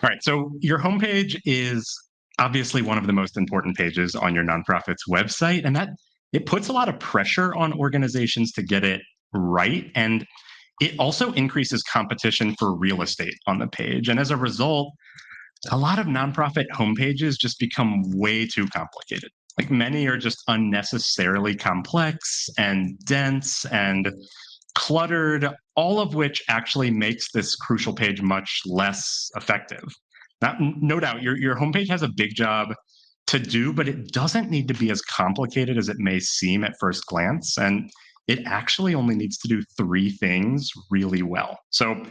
All right. So your homepage is obviously one of the most important pages on your nonprofit's website, and that it puts a lot of pressure on organizations to get it right. And it also increases competition for real estate on the page. And as a result, a lot of nonprofit homepages just become way too complicated. Like many are just unnecessarily complex and dense and cluttered, all of which actually makes this crucial page much less effective. Now, no doubt, your homepage has a big job to do, but it doesn't need to be as complicated as it may seem at first glance. And it actually only needs to do three things really well. So,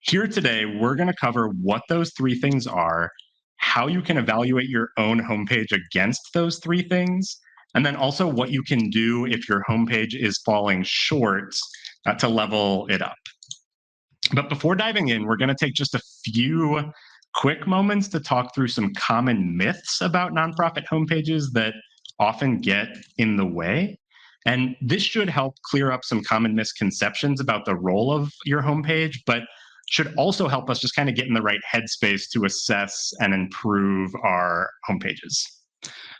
here today, we're going to cover what those three things are, how you can evaluate your own homepage against those three things, and then also what you can do if your homepage is falling short to level it up. But before diving in, we're going to take just a few quick moments to talk through some common myths about nonprofit homepages that often get in the way. And this should help clear up some common misconceptions about the role of your homepage, but should also help us just kind of get in the right headspace to assess and improve our homepages.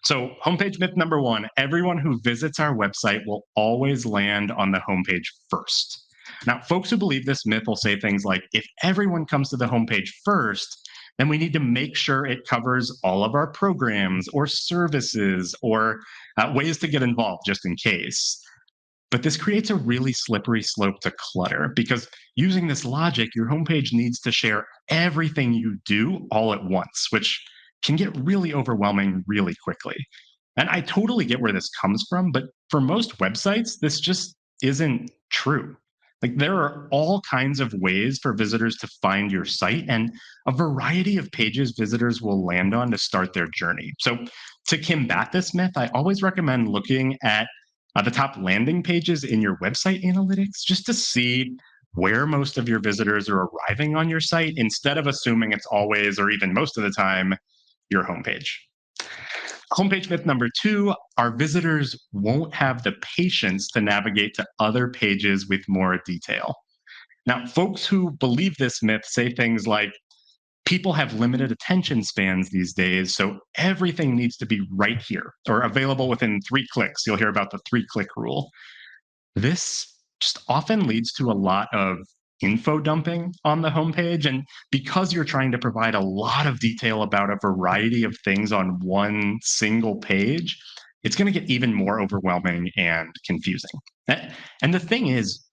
So, homepage myth number one: everyone who visits our website will always land on the homepage first. Now, folks who believe this myth will say things like, if everyone comes to the homepage first, then we need to make sure it covers all of our programs or services or ways to get involved just in case. But this creates a really slippery slope to clutter because using this logic, your homepage needs to share everything you do all at once, which can get really overwhelming really quickly. And I totally get where this comes from, but for most websites, this just isn't true. Like there are all kinds of ways for visitors to find your site and a variety of pages visitors will land on to start their journey. So, to combat this myth, I always recommend looking at the top landing pages in your website analytics just to see where most of your visitors are arriving on your site instead of assuming it's always or even most of the time your homepage. Homepage myth number two: our visitors won't have the patience to navigate to other pages with more detail. Now, folks who believe this myth say things like, people have limited attention spans these days, so everything needs to be right here or available within 3 clicks. You'll hear about the 3 click rule. This just often leads to a lot of info dumping on the homepage. And because you're trying to provide a lot of detail about a variety of things on one single page, it's going to get even more overwhelming and confusing. And the thing is,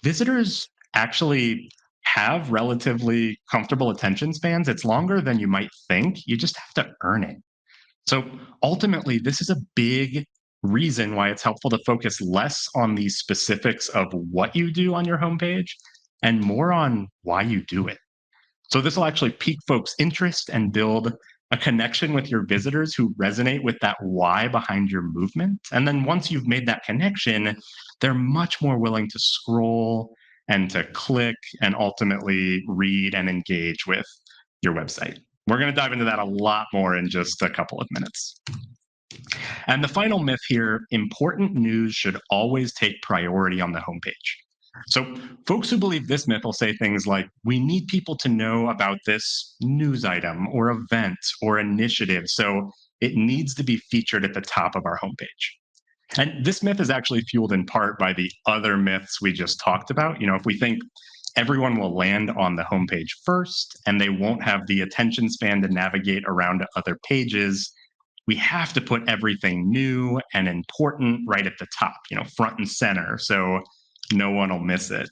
visitors actually have relatively comfortable attention spans. It's longer than you might think. You just have to earn it. So ultimately, this is a big reason why it's helpful to focus less on the specifics of what you do on your homepage and more on why you do it. So this will actually pique folks' interest and build a connection with your visitors who resonate with that why behind your movement. And then once you've made that connection, they're much more willing to scroll and to click and ultimately read and engage with your website. We're going to dive into that a lot more in just a couple of minutes. And the final myth here: important news should always take priority on the homepage. So, folks who believe this myth will say things like, we need people to know about this news item or event or initiative, so it needs to be featured at the top of our homepage. And this myth is actually fueled in part by the other myths we just talked about. You know, if we think everyone will land on the homepage first and they won't have the attention span to navigate around to other pages, we have to put everything new and important right at the top, you know, front and center, so no one will miss it.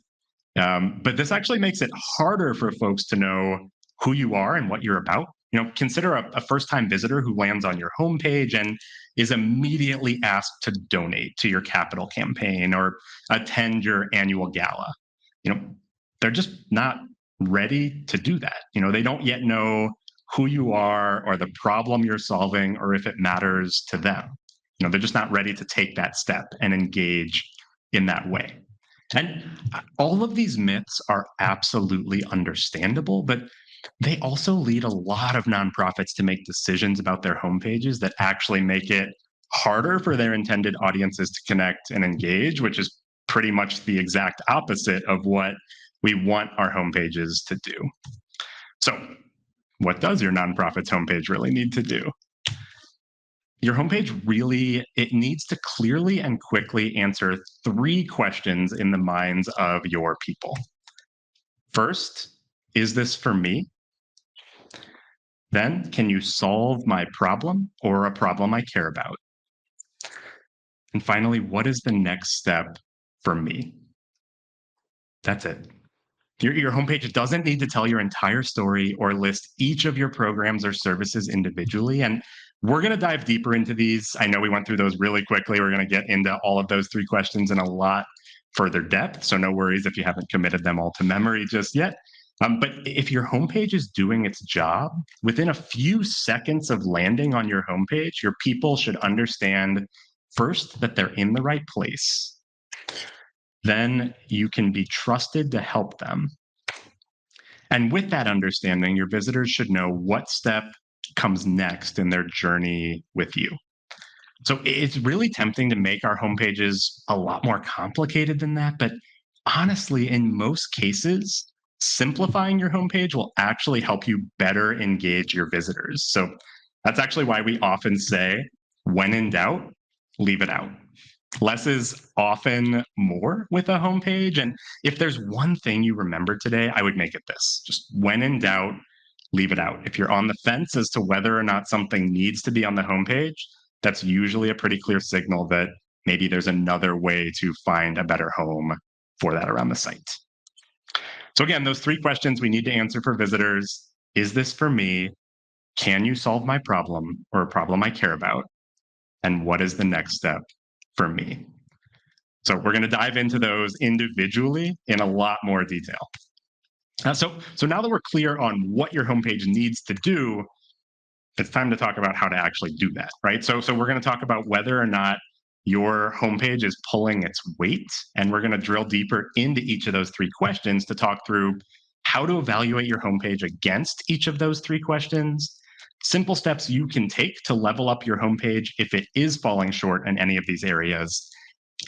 But this actually makes it harder for folks to know who you are and what you're about. You know, consider a first-time visitor who lands on your homepage and is immediately asked to donate to your capital campaign or attend your annual gala. You know, they're just not ready to do that. You know, they don't yet know who you are or the problem you're solving or if it matters to them. You know, they're just not ready to take that step and engage in that way. And all of these myths are absolutely understandable, but they also lead a lot of nonprofits to make decisions about their homepages that actually make it harder for their intended audiences to connect and engage, which is pretty much the exact opposite of what we want our homepages to do. So, What does your nonprofit's homepage really need to do? Your homepage really, it needs to clearly and quickly answer three questions in the minds of your people. First, is this for me? Then, can you solve my problem or a problem I care about? And finally, what is the next step for me? That's it. Your homepage doesn't need to tell your entire story or list each of your programs or services individually. And we're going to dive deeper into these. I know we went through those really quickly. We're going to get into all of those three questions in a lot further depth. So no worries if you haven't committed them all to memory just yet. But if your homepage is doing its job, within a few seconds of landing on your homepage, your people should understand first that they're in the right place. Then you can be trusted to help them. And with that understanding, your visitors should know what step comes next in their journey with you. So it's really tempting to make our homepages a lot more complicated than that. But honestly, in most cases, simplifying your homepage will actually help you better engage your visitors. So that's actually why we often say, when in doubt, leave it out. Less is often more with a homepage. And if there's one thing you remember today, I would make it this: just when in doubt, leave it out. If you're on the fence as to whether or not something needs to be on the homepage, that's usually a pretty clear signal that maybe there's another way to find a better home for that around the site. So, again, those three questions we need to answer for visitors: is this for me? Can you solve my problem or a problem I care about? And what is the next step for me? So we're going to dive into those individually in a lot more detail. So now that we're clear on what your homepage needs to do, it's time to talk about how to actually do that, right? So we're going to talk about whether or not your homepage is pulling its weight, and we're going to drill deeper into each of those three questions to talk through how to evaluate your homepage against each of those three questions, simple steps you can take to level up your homepage if it is falling short in any of these areas.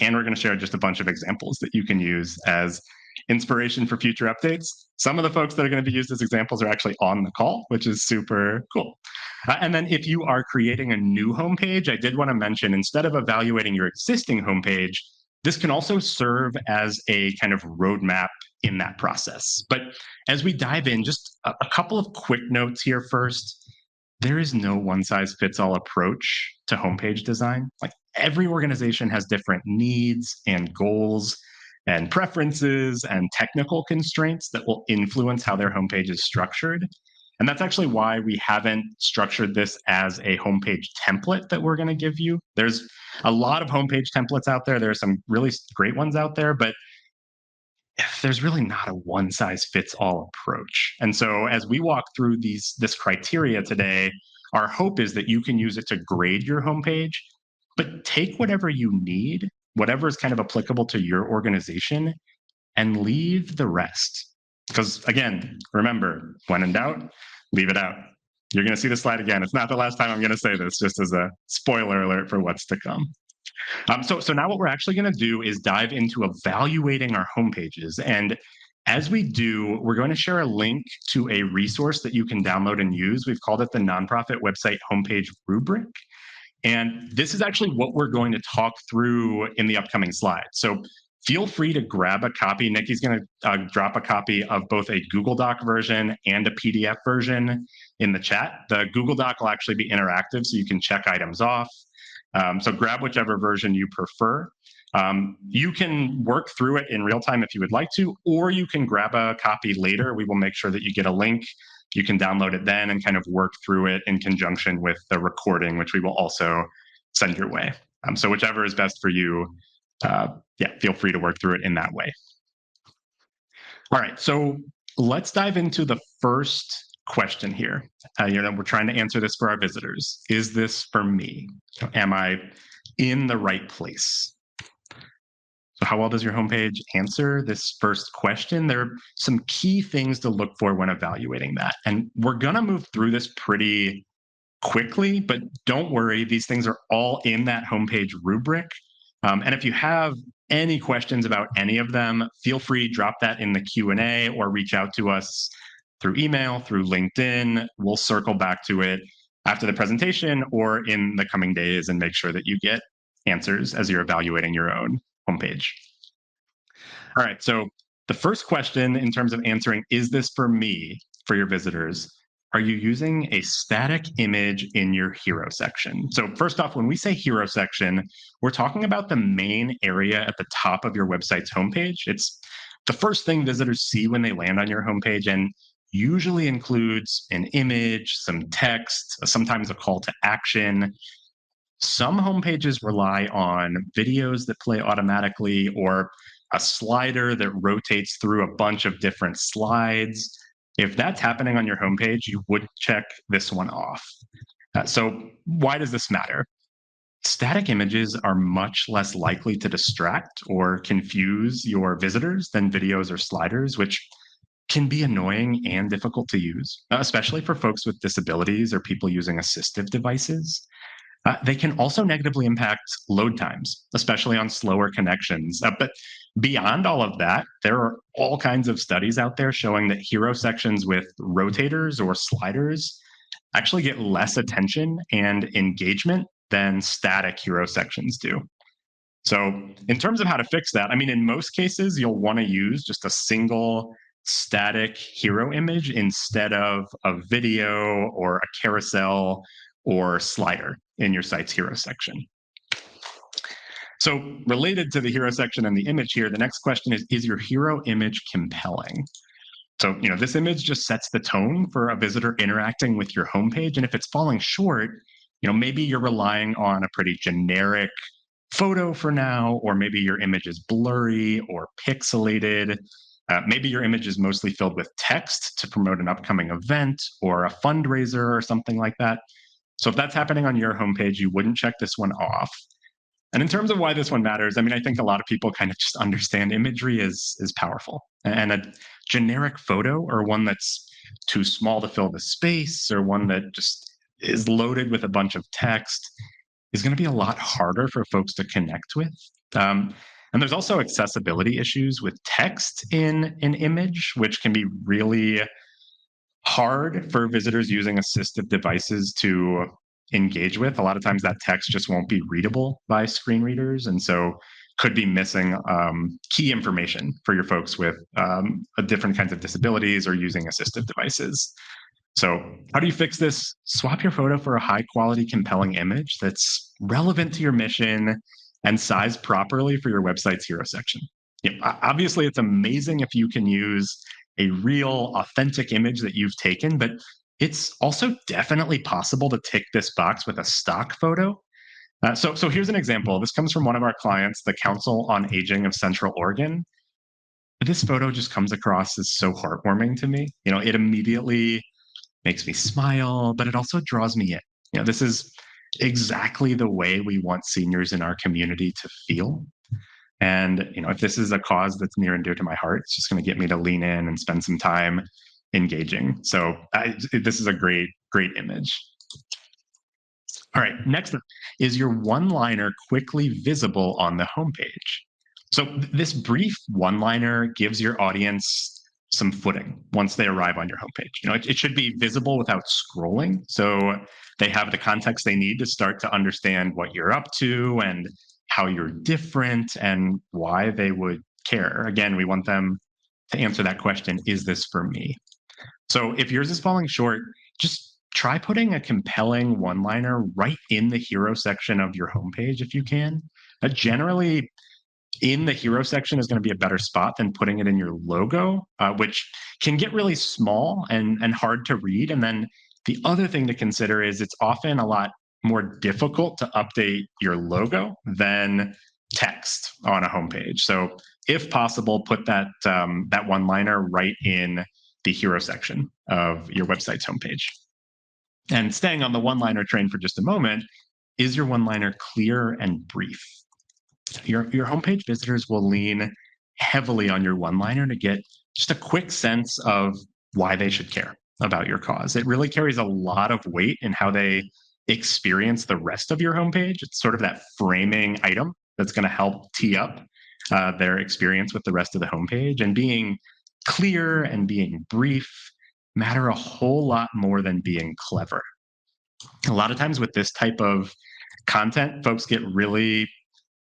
And we're going to share just a bunch of examples that you can use as inspiration for future updates. Some of the folks that are going to be used as examples are actually on the call, which is super cool. And then if you are creating a new homepage, I did want to mention, instead of evaluating your existing homepage, this can also serve as a kind of roadmap in that process. But as we dive in, just a couple of quick notes here first. There is no one size fits all approach to homepage design. Like, every organization has different needs and goals and preferences and technical constraints that will influence how their homepage is structured. And that's actually why we haven't structured this as a homepage template that we're going to give you. There's a lot of homepage templates out there. There are some really great ones out there, but there's really not a one size fits all approach. And so as we walk through this criteria today, our hope is that you can use it to grade your homepage, but take whatever you need, whatever is kind of applicable to your organization, and leave the rest. Because again, remember, when in doubt, leave it out. You're going to see the slide again. It's not the last time I'm going to say this, just as a spoiler alert for what's to come. So now what we're actually going to do is dive into evaluating our homepages. And as we do, we're going to share a link to a resource that you can download and use. We've called it the Nonprofit Website Homepage Rubric. And this is actually what we're going to talk through in the upcoming slides. So feel free to grab a copy. Nikki's going to drop a copy of both a Google Doc version and a PDF version in the chat. The Google Doc will actually be interactive, so you can check items off. So grab whichever version you prefer. You can work through it in real time if you would like to, or you can grab a copy later. We will make sure that you get a link. You can download it then and kind of work through it in conjunction with the recording, which we will also send your way. So whichever is best for you, feel free to work through it in that way. All right, so let's dive into the first question here. We're trying to answer this for our visitors. Is this for me? Am I in the right place? So how well does your homepage answer this first question? There are some key things to look for when evaluating that. And we're going to move through this pretty quickly, but don't worry, these things are all in that homepage rubric. And if you have any questions about any of them, feel free, drop that in the Q&A or reach out to us through email, through LinkedIn. We'll circle back to it after the presentation or in the coming days and make sure that you get answers as you're evaluating your own homepage. All right, so the first question in terms of answering, is this for me, for your visitors? Are you using a static image in your hero section? So first off, when we say hero section, we're talking about the main area at the top of your website's homepage. It's the first thing visitors see when they land on your homepage and usually includes an image, some text, sometimes a call to action. Some homepages rely on videos that play automatically or a slider that rotates through a bunch of different slides. If that's happening on your homepage, you would check this one off. So, why does this matter? Static images are much less likely to distract or confuse your visitors than videos or sliders, which can be annoying and difficult to use, especially for folks with disabilities or people using assistive devices. They can also negatively impact load times, especially on slower connections. But beyond all of that, there are all kinds of studies out there showing that hero sections with rotators or sliders actually get less attention and engagement than static hero sections do. So, in terms of how to fix that, I mean, in most cases, you'll want to use just a single static hero image instead of a video or a carousel or slider in your site's hero section. So, related to the hero section and the image here, the next question is your hero image compelling? So, this image just sets the tone for a visitor interacting with your homepage. And if it's falling short, maybe you're relying on a pretty generic photo for now, or maybe your image is blurry or pixelated. Maybe your image is mostly filled with text to promote an upcoming event or a fundraiser or something like that. So if that's happening on your homepage, you wouldn't check this one off. And in terms of why this one matters, I mean, I think a lot of people kind of just understand imagery is powerful. And a generic photo or one that's too small to fill the space or one that just is loaded with a bunch of text is going to be a lot harder for folks to connect with. And there's also accessibility issues with text in an image, which can be really hard for visitors using assistive devices to engage with. A lot of times that text just won't be readable by screen readers. And so could be missing key information for your folks with different kinds of disabilities or using assistive devices. So how do you fix this? Swap your photo for a high quality, compelling image that's relevant to your mission and sized properly for your website's hero section. Obviously, it's amazing if you can use a real, authentic image that you've taken, but it's also definitely possible to tick this box with a stock photo. So here's an example. This comes from one of our clients, the Council on Aging of Central Oregon. This photo just comes across as so heartwarming to me. It immediately makes me smile, but it also draws me in. This is exactly the way we want seniors in our community to feel. And if this is a cause that's near and dear to my heart, it's just going to get me to lean in and spend some time engaging. So this is a great, great image. All right, next is your one-liner quickly visible on the homepage. So this brief one-liner gives your audience some footing once they arrive on your homepage. It should be visible without scrolling, so they have the context they need to start to understand what you're up to and how you're different and why they would care. Again, we want them to answer that question, is this for me? So if yours is falling short, just try putting a compelling one-liner right in the hero section of your homepage if you can. Generally, in the hero section is going to be a better spot than putting it in your logo, which can get really small and hard to read. And then the other thing to consider is it's often a lot more difficult to update your logo than text on a homepage. So if possible, put that one-liner right in the hero section of your website's homepage. And staying on the one-liner train for just a moment, is your one-liner clear and brief? Your homepage visitors will lean heavily on your one-liner to get just a quick sense of why they should care about your cause. It really carries a lot of weight in how they experience the rest of your homepage. It's sort of that framing item that's going to help tee up their experience with the rest of the homepage. And being clear and being brief matter a whole lot more than being clever. A lot of times with this type of content, folks get really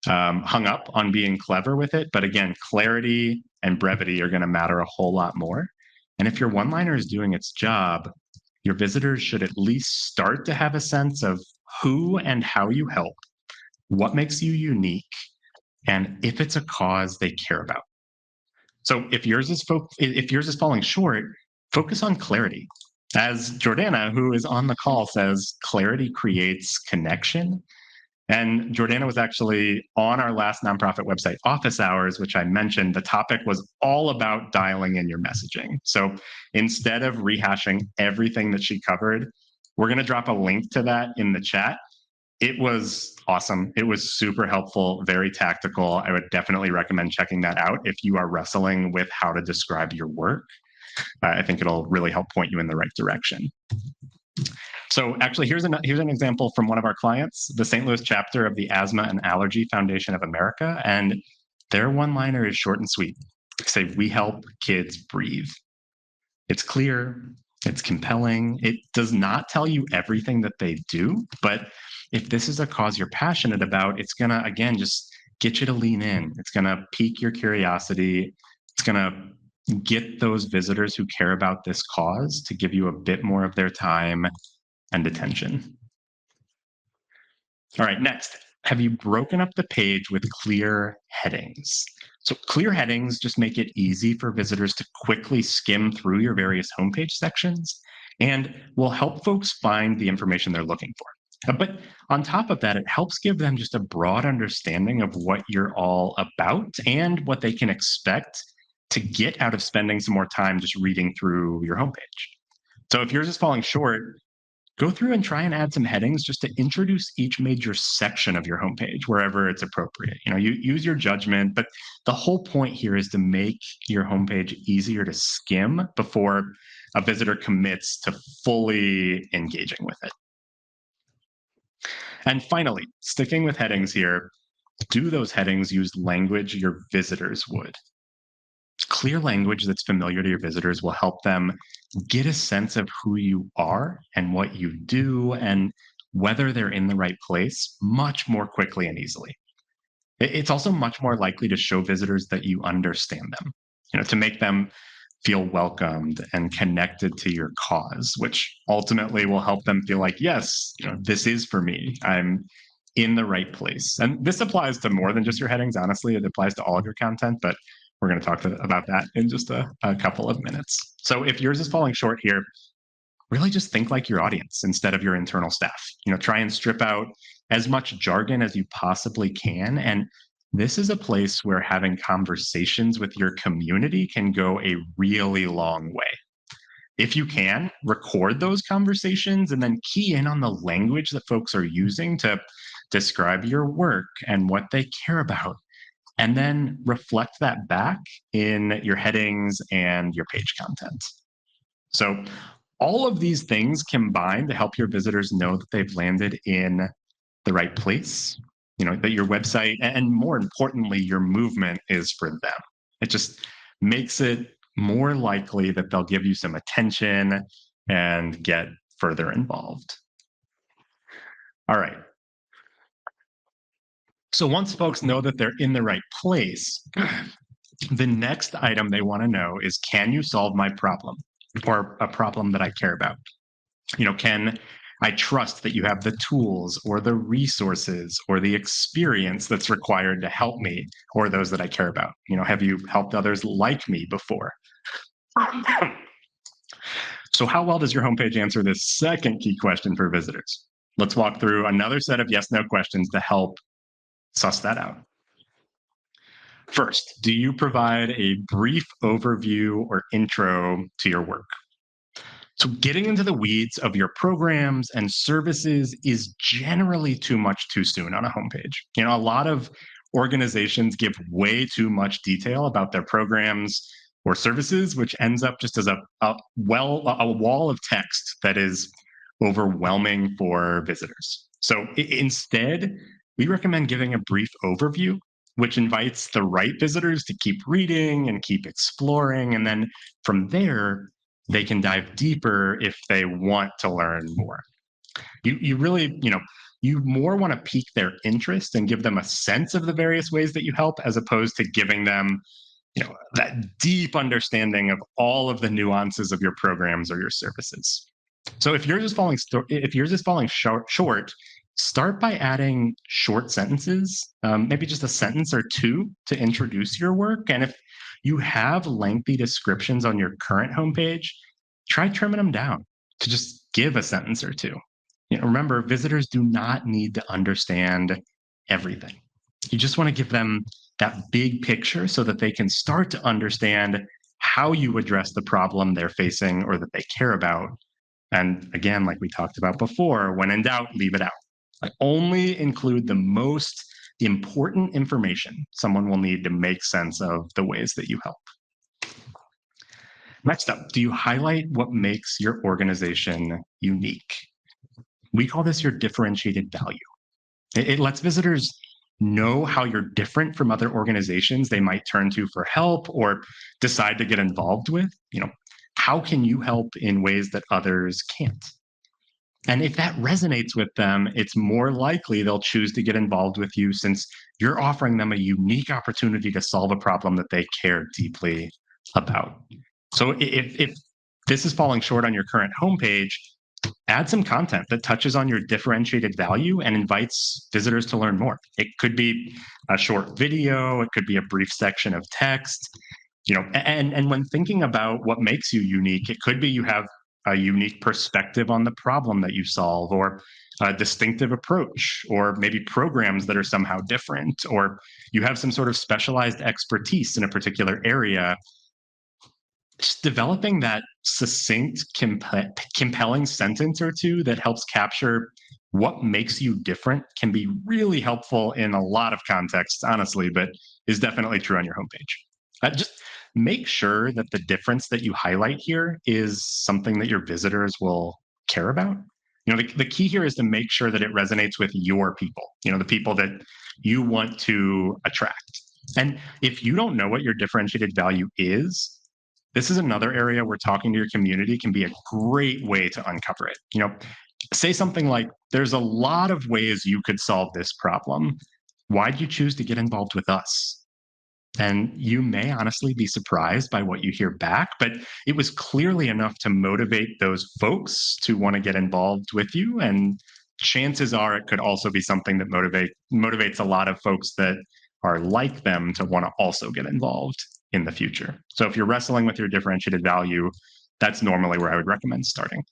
hung up on being clever with it. But again, clarity and brevity are going to matter a whole lot more. And if your one liner is doing its job, your visitors should at least start to have a sense of who and how you help, what makes you unique, and if it's a cause they care about. So if yours is falling short, focus on clarity. As Jordana, who is on the call, says, clarity creates connection. And Jordana was actually on our last nonprofit website, Office Hours, which I mentioned. The topic was all about dialing in your messaging. So instead of rehashing everything that she covered, we're going to drop a link to that in the chat. It was awesome. It was super helpful, very tactical. I would definitely recommend checking that out if you are wrestling with how to describe your work. I think it'll really help point you in the right direction. So actually, here's an example from one of our clients, the St. Louis chapter of the Asthma and Allergy Foundation of America. And their one-liner is short and sweet. They say, "We help kids breathe." It's clear, it's compelling. It does not tell you everything that they do, but if this is a cause you're passionate about, it's gonna, again, just get you to lean in. It's gonna pique your curiosity. It's gonna get those visitors who care about this cause to give you a bit more of their time and attention. All right, next, have you broken up the page with clear headings? So clear headings just make it easy for visitors to quickly skim through your various homepage sections and will help folks find the information they're looking for. But on top of that, it helps give them just a broad understanding of what you're all about and what they can expect to get out of spending some more time just reading through your homepage. So if yours is falling short, go through and try and add some headings just to introduce each major section of your homepage wherever it's appropriate. You use your judgment, but the whole point here is to make your homepage easier to skim before a visitor commits to fully engaging with it. And finally, sticking with headings here, do those headings use language your visitors would? Clear language that's familiar to your visitors will help them get a sense of who you are and what you do and whether they're in the right place much more quickly and easily. It's also much more likely to show visitors that you understand them, to make them feel welcomed and connected to your cause, which ultimately will help them feel like, yes, this is for me. I'm in the right place. And this applies to more than just your headings. Honestly, it applies to all of your content, but we're going to talk about that in just a couple of minutes. So if yours is falling short here, really just think like your audience instead of your internal staff. Try and strip out as much jargon as you possibly can. And this is a place where having conversations with your community can go a really long way. If you can, record those conversations and then key in on the language that folks are using to describe your work and what they care about. And then reflect that back in your headings and your page content. So all of these things combine to help your visitors know that they've landed in the right place, that your website and more importantly, your movement is for them. It just makes it more likely that they'll give you some attention and get further involved. All right. So once folks know that they're in the right place, the next item they want to know is, can you solve my problem or a problem that I care about? Can I trust that you have the tools or the resources or the experience that's required to help me or those that I care about? Have you helped others like me before? So how well does your homepage answer this second key question for visitors? Let's walk through another set of yes/no questions to help suss that out. First, do you provide a brief overview or intro to your work? So, getting into the weeds of your programs and services is generally too much too soon on a homepage. A lot of organizations give way too much detail about their programs or services, which ends up just as a wall of text that is overwhelming for visitors. So, instead, we recommend giving a brief overview, which invites the right visitors to keep reading and keep exploring. And then from there, they can dive deeper if they want to learn more. You really, you more want to pique their interest and give them a sense of the various ways that you help, as opposed to giving them, that deep understanding of all of the nuances of your programs or your services. So if yours is falling short, start by adding short sentences, maybe just a sentence or two to introduce your work. And if you have lengthy descriptions on your current homepage, try trimming them down to just give a sentence or two. Remember, visitors do not need to understand everything. You just want to give them that big picture so that they can start to understand how you address the problem they're facing or that they care about. And again, like we talked about before, when in doubt, leave it out. Like, only include the most important information someone will need to make sense of the ways that you help. Next up, do you highlight what makes your organization unique? We call this your differentiated value. It lets visitors know how you're different from other organizations they might turn to for help or decide to get involved with. How can you help in ways that others can't? And if that resonates with them, it's more likely they'll choose to get involved with you, since you're offering them a unique opportunity to solve a problem that they care deeply about. So if this is falling short on your current homepage, add some content that touches on your differentiated value and invites visitors to learn more. It could be a short video, it could be a brief section of text. And when thinking about what makes you unique, it could be you have a unique perspective on the problem that you solve, or a distinctive approach, or maybe programs that are somehow different, or you have some sort of specialized expertise in a particular area. Just developing that succinct, compelling sentence or two that helps capture what makes you different can be really helpful in a lot of contexts, honestly, but is definitely true on your homepage. Just make sure that the difference that you highlight here is something that your visitors will care about. The key here is to make sure that it resonates with your people, the people that you want to attract. And if you don't know what your differentiated value is, this is another area where talking to your community can be a great way to uncover it. Say something like, there's a lot of ways you could solve this problem. Why'd you choose to get involved with us? And you may honestly be surprised by what you hear back, but it was clearly enough to motivate those folks to want to get involved with you. And chances are it could also be something that motivates a lot of folks that are like them to want to also get involved in the future. So if you're wrestling with your differentiated value, that's normally where I would recommend starting.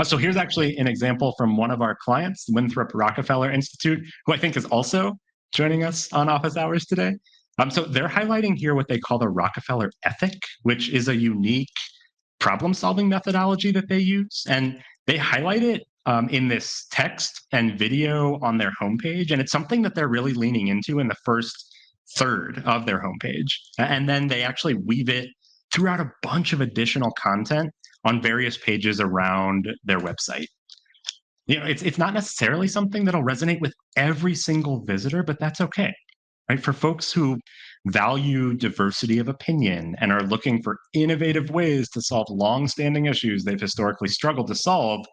So here's actually an example from one of our clients, Winthrop Rockefeller Institute, who I think is also joining us on Office Hours today. So they're highlighting here what they call the Rockefeller ethic, which is a unique problem-solving methodology that they use. And they highlight it in this text and video on their homepage. And it's something that they're really leaning into in the first third of their homepage. And then they actually weave it throughout a bunch of additional content on various pages around their website. It's not necessarily something that'll resonate with every single visitor, but that's okay, right? For folks who value diversity of opinion and are looking for innovative ways to solve long-standing issues they've historically struggled to solve,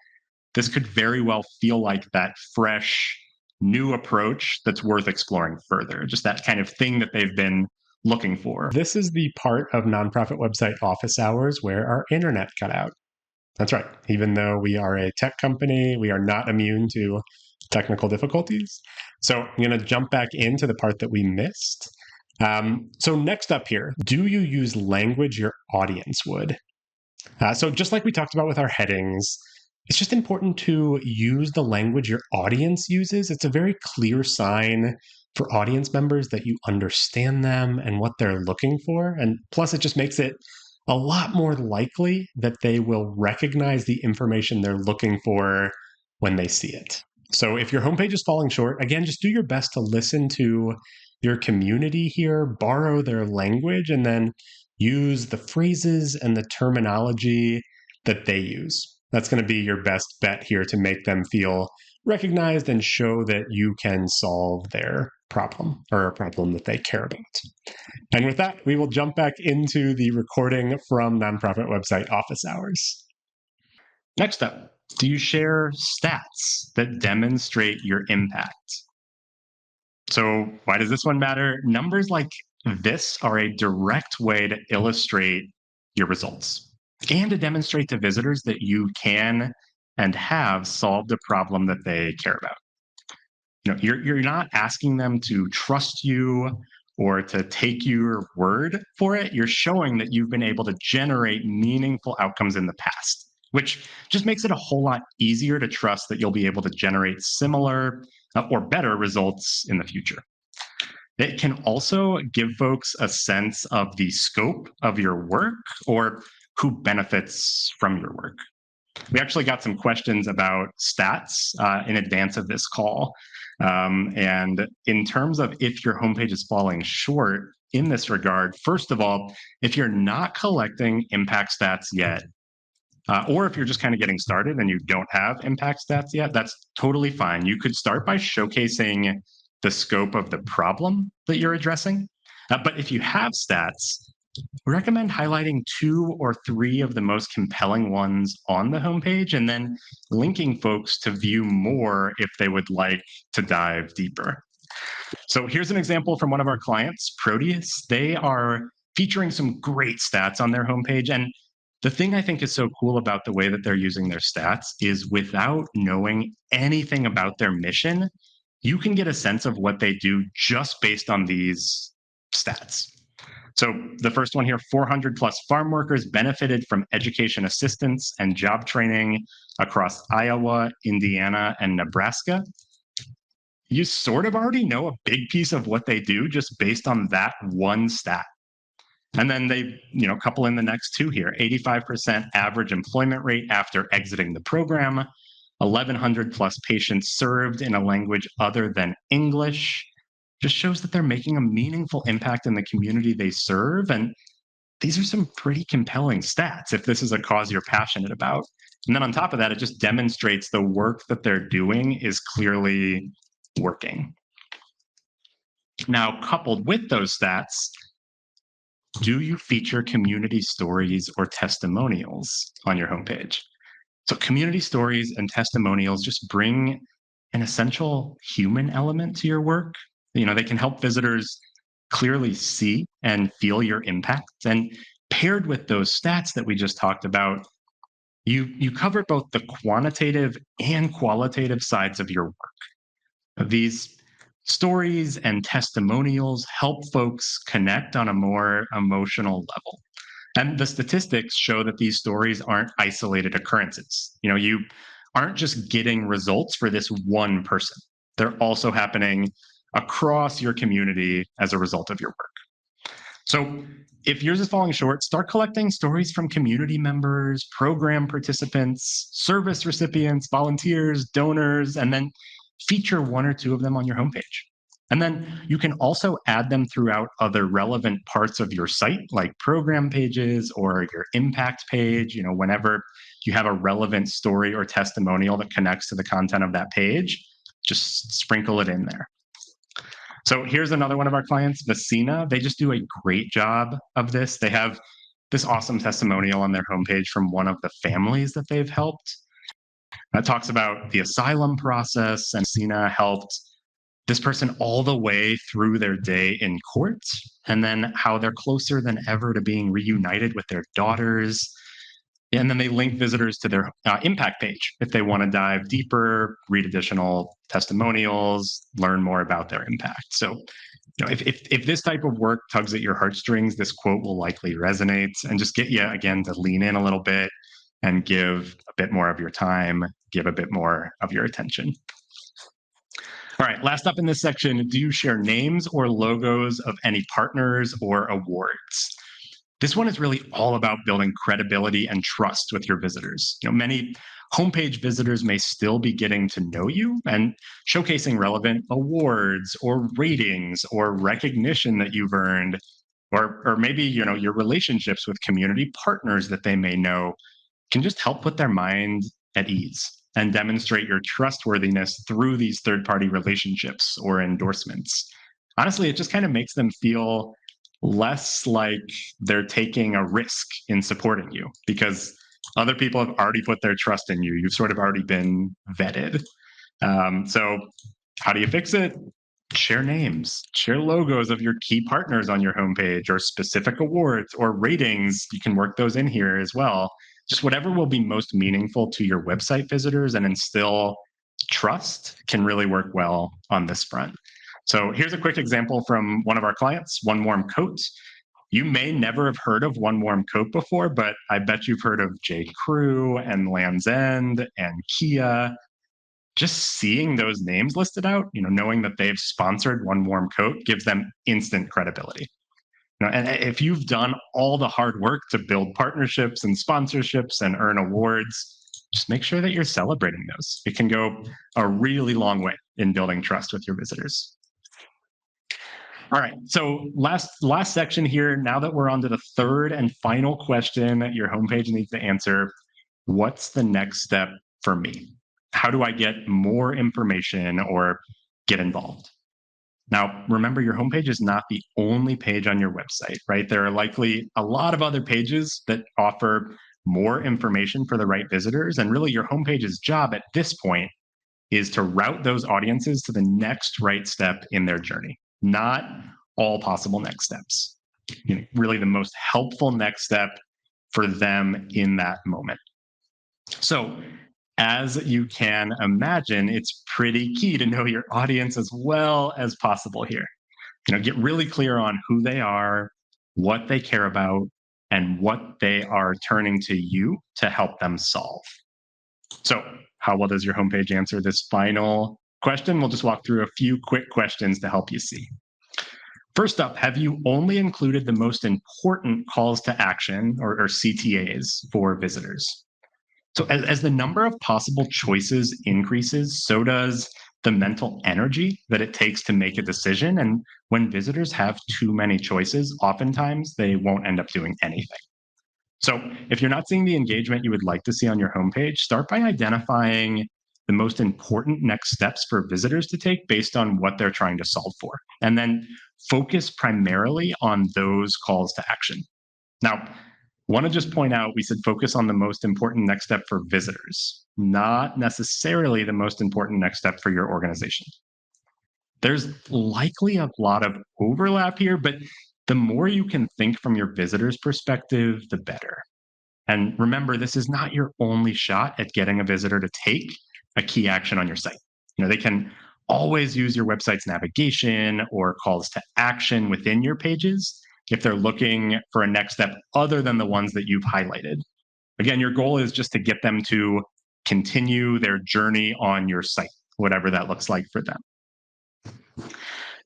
this could very well feel like that fresh, new approach that's worth exploring further, just that kind of thing that they've been looking for. This is the part of nonprofit website Office Hours where our internet cut out. That's right. Even though we are a tech company, we are not immune to technical difficulties. So I'm going to jump back into the part that we missed. So next up here, do you use language your audience would? So just like we talked about with our headings, it's just important to use the language your audience uses. It's a very clear sign for audience members that you understand them and what they're looking for. And plus, it just makes it a lot more likely that they will recognize the information they're looking for when they see it. So if your homepage is falling short, again, just do your best to listen to your community here, borrow their language, and then use the phrases and the terminology that they use. That's going to be your best bet here to make them feel recognized and show that you can solve their problem or a problem that they care about. And with that, we will jump back into the recording from Nonprofit Website Office Hours. Next up, do you share stats that demonstrate your impact? So, why does this one matter? Numbers like this are a direct way to illustrate your results and to demonstrate to visitors that you can and have solved a problem that they care about. You're not asking them to trust you or to take your word for it. You're showing that you've been able to generate meaningful outcomes in the past, which just makes it a whole lot easier to trust that you'll be able to generate similar or better results in the future. It can also give folks a sense of the scope of your work or who benefits from your work. We actually got some questions about stats in advance of this call. And in terms of if your homepage is falling short in this regard, first of all, if you're not collecting impact stats yet, or if you're just kind of getting started and you don't have impact stats yet, that's totally fine. You could start by showcasing the scope of the problem that you're addressing. But if you have stats, we recommend highlighting 2 or 3 of the most compelling ones on the homepage and then linking folks to view more if they would like to dive deeper. So here's an example from one of our clients, Proteus. They are featuring some great stats on their homepage. And the thing I think is so cool about the way that they're using their stats is without knowing anything about their mission, you can get a sense of what they do just based on these stats. So the first one here, 400 plus farm workers benefited from education assistance and job training across Iowa, Indiana, and Nebraska. You sort of already know a big piece of what they do just based on that one stat. And then they, couple in the next 2 here, 85% average employment rate after exiting the program, 1,100 plus patients served in a language other than English. Just shows that they're making a meaningful impact in the community they serve. And these are some pretty compelling stats if this is a cause you're passionate about. And then on top of that, it just demonstrates the work that they're doing is clearly working. Now, coupled with those stats, do you feature community stories or testimonials on your homepage? So, community stories and testimonials just bring an essential human element to your work. They can help visitors clearly see and feel your impact. And paired with those stats that we just talked about, you cover both the quantitative and qualitative sides of your work. These stories and testimonials help folks connect on a more emotional level. And the statistics show that these stories aren't isolated occurrences. You aren't just getting results for this one person. They're also happening across your community as a result of your work. So if yours is falling short, start collecting stories from community members, program participants, service recipients, volunteers, donors, and then feature 1 or 2 of them on your homepage. And then you can also add them throughout other relevant parts of your site, like program pages or your impact page. Whenever you have a relevant story or testimonial that connects to the content of that page, just sprinkle it in there. So here's another one of our clients, Messina. They just do a great job of this. They have this awesome testimonial on their homepage from one of the families that they've helped. That talks about the asylum process, and Messina helped this person all the way through their day in court, and then how they're closer than ever to being reunited with their daughters. And then they link visitors to their impact page if they want to dive deeper, read additional testimonials, learn more about their impact. So, if this type of work tugs at your heartstrings, this quote will likely resonate and just get you, again, to lean in a little bit and give a bit more of your time, give a bit more of your attention. All right, last up in this section, do you share names or logos of any partners or awards? This one is really all about building credibility and trust with your visitors. Many homepage visitors may still be getting to know you, and showcasing relevant awards or ratings or recognition that you've earned, or maybe your relationships with community partners that they may know, can just help put their mind at ease. and demonstrate your trustworthiness through these third-party relationships or endorsements. Honestly, it just kind of makes them feel less like they're taking a risk in supporting you because other people have already put their trust in you. You've sort of already been vetted. So, how do you fix it? Share names, share logos of your key partners on your homepage or specific awards or ratings. You can work those in here as well. Just whatever will be most meaningful to your website visitors and instill trust can really work well on this front. So here's a quick example from one of our clients, One Warm Coat. You may never have heard of One Warm Coat before, but I bet you've heard of J. Crew and Land's End and Kia. Just seeing those names listed out, knowing that they've sponsored One Warm Coat gives them instant credibility. And if you've done all the hard work to build partnerships and sponsorships and earn awards, just make sure that you're celebrating those. It can go a really long way in building trust with your visitors. All right, so last section here, now that we're on to the third and final question that your homepage needs to answer, what's the next step for me? How do I get more information or get involved? Now, remember, your homepage is not the only page on your website, right? There are likely a lot of other pages that offer more information for the right visitors. And really, your homepage's job at this point is to route those audiences to the next right step in their journey, not all possible next steps. Really, the most helpful next step for them in that moment. So, as you can imagine, it's pretty key to know your audience as well as possible here. Get really clear on who they are, what they care about, and what they are turning to you to help them solve. So, how well does your homepage answer this final question? We'll just walk through a few quick questions to help you see. First up, have you only included the most important calls to action or CTAs for visitors? So as the number of possible choices increases, so does the mental energy that it takes to make a decision. And when visitors have too many choices, oftentimes they won't end up doing anything. So if you're not seeing the engagement you would like to see on your homepage, start by identifying the most important next steps for visitors to take based on what they're trying to solve for. And then focus primarily on those calls to action. Now, want to just point out, we said focus on the most important next step for visitors, not necessarily the most important next step for your organization. There's likely a lot of overlap here, but the more you can think from your visitor's perspective, the better. And remember, this is not your only shot at getting a visitor to take a key action on your site. They can always use your website's navigation or calls to action within your pages if they're looking for a next step other than the ones that you've highlighted. Again, your goal is just to get them to continue their journey on your site, whatever that looks like for them.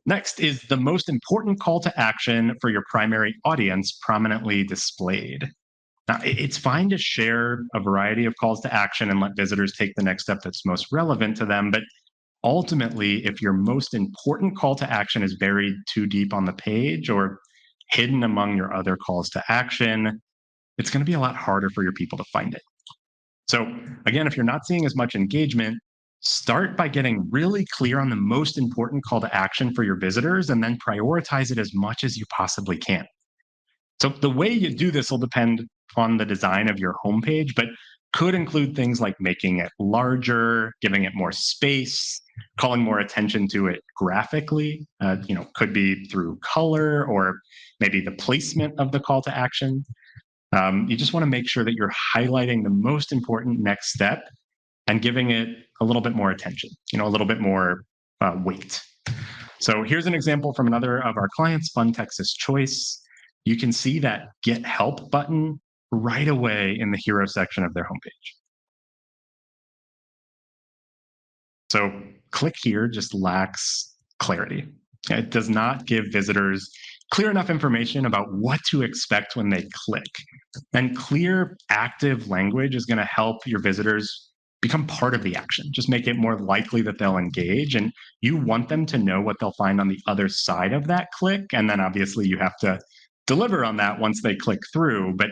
Next is the most important call to action for your primary audience prominently displayed. Now, it's fine to share a variety of calls to action and let visitors take the next step that's most relevant to them, but ultimately, if your most important call to action is buried too deep on the page or hidden among your other calls to action, it's going to be a lot harder for your people to find it. So again, if you're not seeing as much engagement, start by getting really clear on the most important call to action for your visitors and then prioritize it as much as you possibly can. So the way you do this will depend on the design of your homepage, but could include things like making it larger, giving it more space, calling more attention to it graphically. Could be through color or maybe the placement of the call to action. You just want to make sure that you're highlighting the most important next step and giving it a little bit more attention, a little bit more weight. So here's an example from another of our clients, Fun Texas Choice. You can see that Get Help button right away in the hero section of their homepage. So click here just lacks clarity. It does not give visitors clear enough information about what to expect when they click. And clear, active language is going to help your visitors become part of the action. Just make it more likely that they'll engage. And you want them to know what they'll find on the other side of that click. And then obviously you have to deliver on that once they click through. But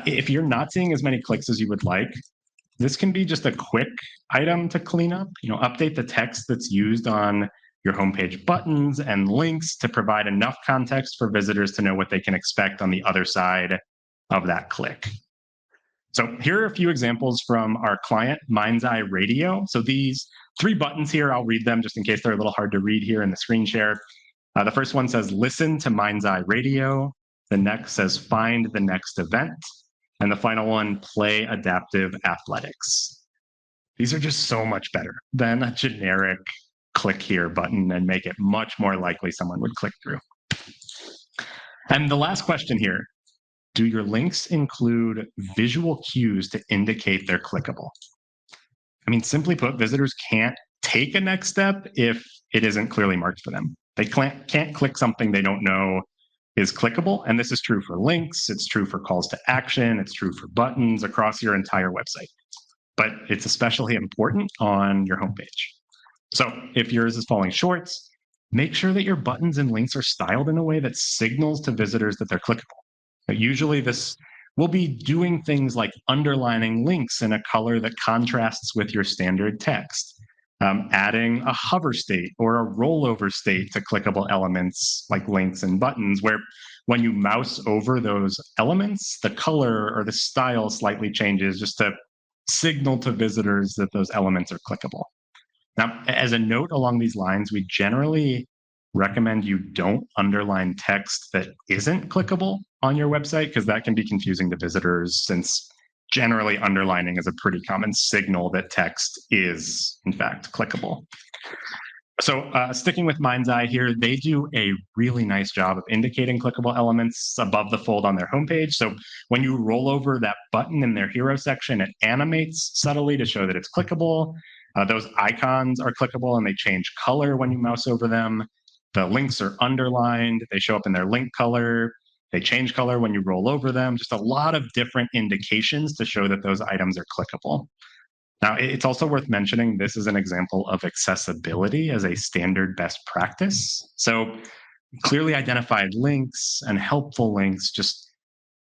if you're not seeing as many clicks as you would like, this can be just a quick item to clean up. Update the text that's used on your homepage buttons and links to provide enough context for visitors to know what they can expect on the other side of that click. So here are a few examples from our client, Mind's Eye Radio. So these 3 buttons here, I'll read them just in case they're a little hard to read here in the screen share. The first one says, listen to Mind's Eye Radio. The next says, find the next event. And the final one, play adaptive athletics. These are just so much better than a generic click here button and make it much more likely someone would click through. And the last question here, do your links include visual cues to indicate they're clickable? I mean, simply put, visitors can't take a next step if it isn't clearly marked for them. They can't click something they don't know is clickable. And this is true for links. It's true for calls to action. It's true for buttons across your entire website. But it's especially important on your homepage. So if yours is falling short, make sure that your buttons and links are styled in a way that signals to visitors that they're clickable. Usually this will be doing things like underlining links in a color that contrasts with your standard text, adding a hover state or a rollover state to clickable elements like links and buttons, where when you mouse over those elements, the color or the style slightly changes just to signal to visitors that those elements are clickable. Now, as a note along these lines, we generally recommend you don't underline text that isn't clickable on your website, because that can be confusing to visitors, since generally underlining is a pretty common signal that text is, in fact, clickable. So sticking with Mind's Eye here, they do a really nice job of indicating clickable elements above the fold on their homepage. So when you roll over that button in their hero section, it animates subtly to show that it's clickable. Those icons are clickable and they change color when you mouse over them. The links are underlined. They show up in their link color. They change color when you roll over them. Just a lot of different indications to show that those items are clickable. Now, it's also worth mentioning this is an example of accessibility as a standard best practice. So clearly identified links and helpful links just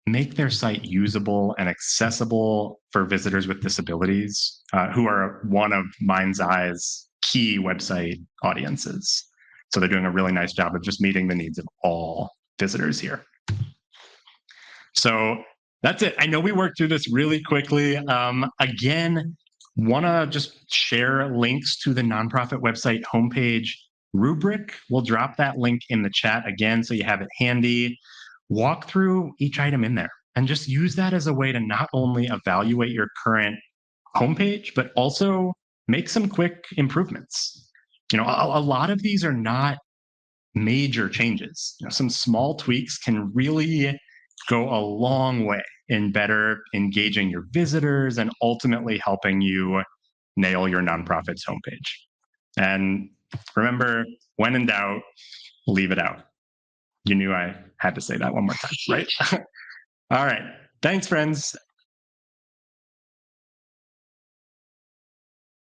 make their site usable and accessible for visitors with disabilities, who are one of Mind's Eye's key website audiences. So they're doing a really nice job of just meeting the needs of all visitors here. So that's it. I know we worked through this really quickly. Again, want to just share links to the nonprofit website homepage rubric. We'll drop that link in the chat again so you have it handy. Walk through each item in there and just use that as a way to not only evaluate your current homepage, but also make some quick improvements. A lot of these are not major changes. Some small tweaks can really go a long way in better engaging your visitors and ultimately helping you nail your nonprofit's homepage. And remember, when in doubt, leave it out. You knew I had to say that one more time, right? All right. Thanks, friends.